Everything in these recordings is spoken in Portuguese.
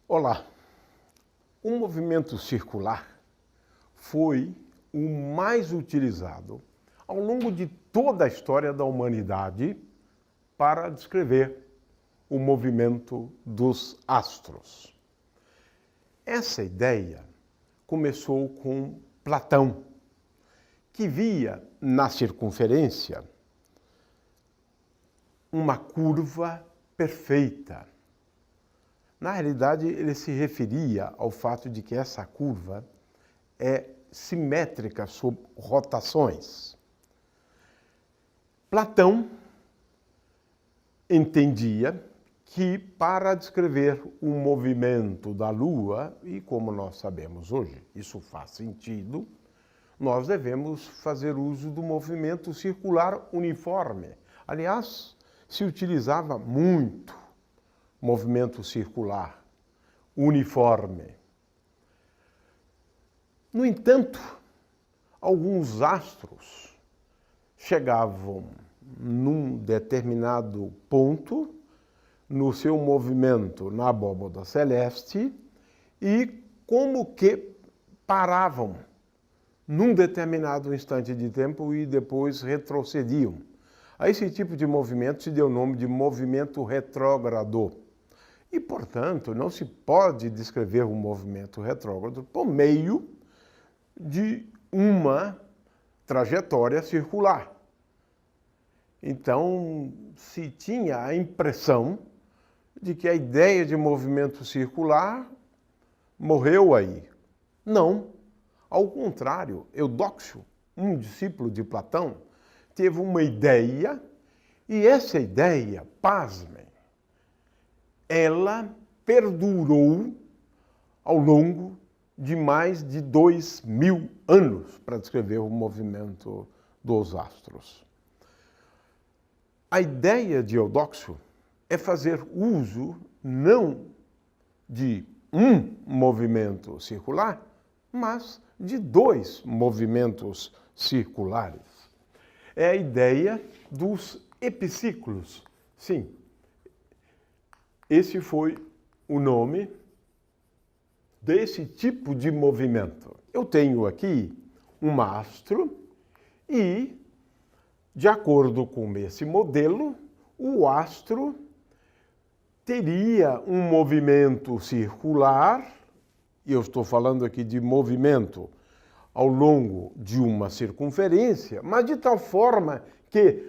Olá! O movimento circular foi o mais utilizado ao longo de toda a história da humanidade para descrever o movimento dos astros. Essa ideia começou com Platão, que via na circunferência uma curva perfeita. Na realidade, ele se referia ao fato de que essa curva é simétrica sob rotações. Platão entendia que para descrever o movimento da Lua, e como nós sabemos hoje, isso faz sentido, nós devemos fazer uso do movimento circular uniforme. Aliás, se utilizava muito movimento circular uniforme. No entanto, alguns astros chegavam num determinado ponto no seu movimento na abóbada celeste e como que paravam num determinado instante de tempo e depois retrocediam. A esse tipo de movimento se deu o nome de movimento retrógrado. E, portanto, não se pode descrever um movimento retrógrado por meio de uma trajetória circular. Então, se tinha a impressão de que a ideia de movimento circular morreu aí. Não. Ao contrário, Eudóxio, um discípulo de Platão, teve uma ideia, e essa ideia, pasmem, ela perdurou ao longo de mais de 2000 anos para descrever o movimento dos astros. A ideia de Eudóxio é fazer uso não de um movimento circular, mas de dois movimentos circulares. É a ideia dos epiciclos. Sim, esse foi o nome desse tipo de movimento. Eu tenho aqui um astro e, de acordo com esse modelo, o astro teria um movimento circular, e eu estou falando aqui de movimento ao longo de uma circunferência, mas de tal forma que,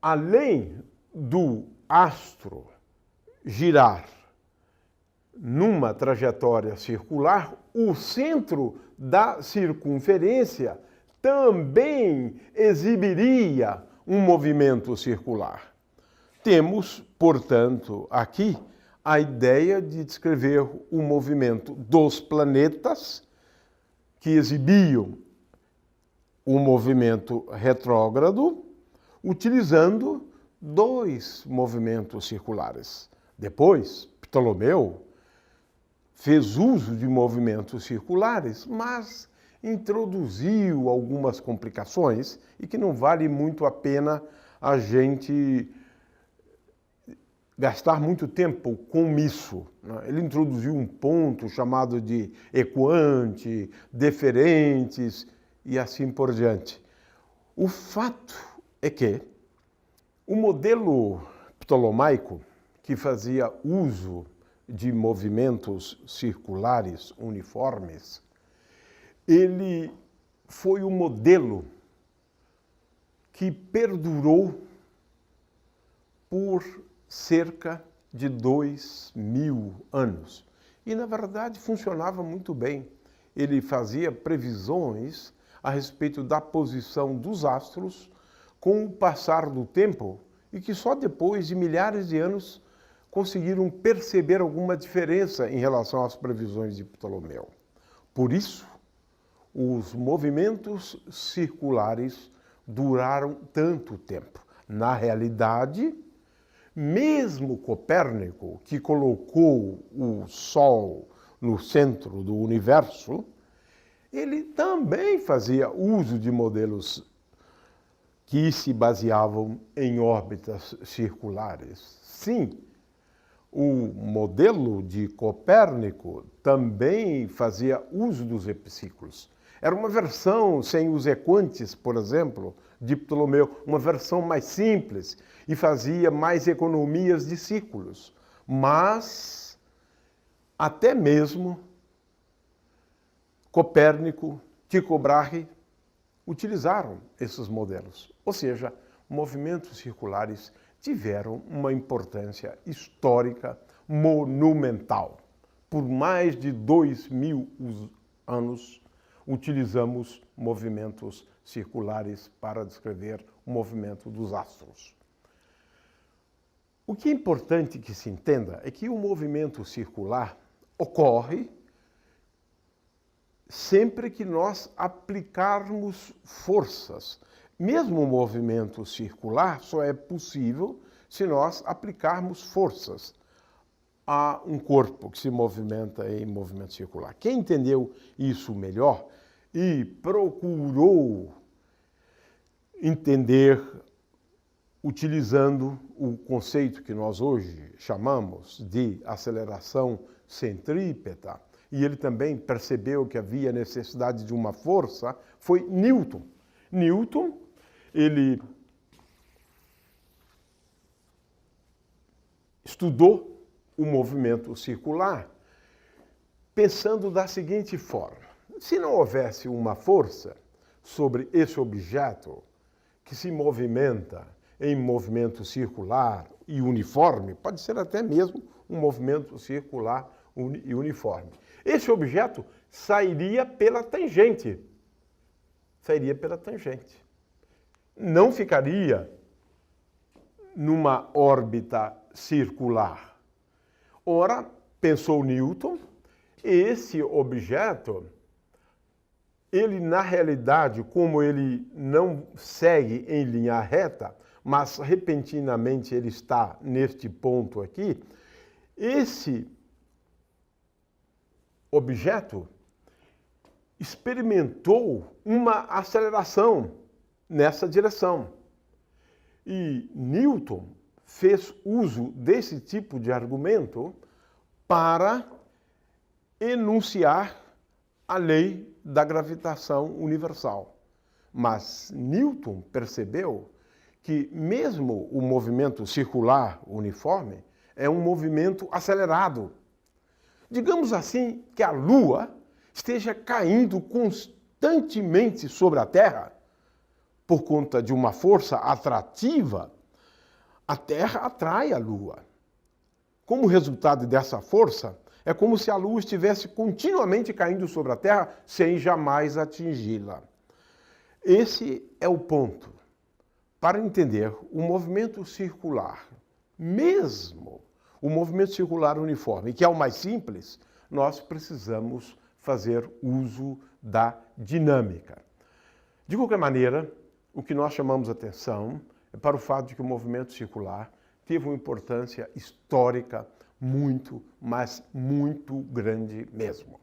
além do astro girar numa trajetória circular, o centro da circunferência também exibiria um movimento circular. Temos, portanto, aqui a ideia de descrever o movimento dos planetas que exibiam um movimento retrógrado, utilizando dois movimentos circulares. Depois, Ptolomeu fez uso de movimentos circulares, mas introduziu algumas complicações e que não vale muito a pena a gente gastar muito tempo com isso. Ele introduziu um ponto chamado de equante, deferentes e assim por diante. O fato é que o modelo ptolomaico, que fazia uso de movimentos circulares uniformes, ele foi o modelo que perdurou por cerca de 2000 anos. E, na verdade, funcionava muito bem. Ele fazia previsões a respeito da posição dos astros com o passar do tempo e que só depois de milhares de anos conseguiram perceber alguma diferença em relação às previsões de Ptolomeu. Por isso, os movimentos circulares duraram tanto tempo. Na realidade, mesmo Copérnico, que colocou o Sol no centro do universo, ele também fazia uso de modelos que se baseavam em órbitas circulares. Sim, O modelo de Copérnico também fazia uso dos epiciclos. Era uma versão sem os equantes, por exemplo, de Ptolomeu, uma versão mais simples e fazia mais economias de ciclos. Mas até mesmo Copérnico, Tycho Brahe utilizaram esses modelos. Ou seja, movimentos circulares tiveram uma importância histórica monumental. Por mais de 2000 anos, utilizamos movimentos circulares para descrever o movimento dos astros. O que é importante que se entenda é que o movimento circular ocorre sempre que nós aplicarmos forças. Mesmo o movimento circular só é possível se nós aplicarmos forças a um corpo que se movimenta em movimento circular. Quem entendeu isso melhor e procurou entender utilizando o conceito que nós hoje chamamos de aceleração centrípeta, e ele também percebeu que havia necessidade de uma força, foi Newton. Newton, ele estudou o movimento circular pensando da seguinte forma: se não houvesse uma força sobre esse objeto que se movimenta em movimento circular e uniforme, pode ser até mesmo um movimento circular e uniforme, esse objeto sairia pela tangente. Sairia pela tangente. Não ficaria numa órbita circular. Ora, pensou Newton, esse objeto, ele na realidade, como ele não segue em linha reta, mas repentinamente ele está neste ponto aqui, esse objeto experimentou uma aceleração nessa direção. E Newton fez uso desse tipo de argumento para enunciar a lei da gravitação universal. Mas Newton percebeu que mesmo o movimento circular uniforme é um movimento acelerado. Digamos assim que a Lua esteja caindo constantemente sobre a Terra por conta de uma força atrativa. A Terra atrai a Lua. Como resultado dessa força, é como se a Lua estivesse continuamente caindo sobre a Terra sem jamais atingi-la. Esse é o ponto. Para entender o movimento circular, mesmo o movimento circular uniforme, que é o mais simples, nós precisamos fazer uso da dinâmica. De qualquer maneira, o que nós chamamos atenção é para o fato de que o movimento circular teve uma importância histórica muito, mas muito grande mesmo.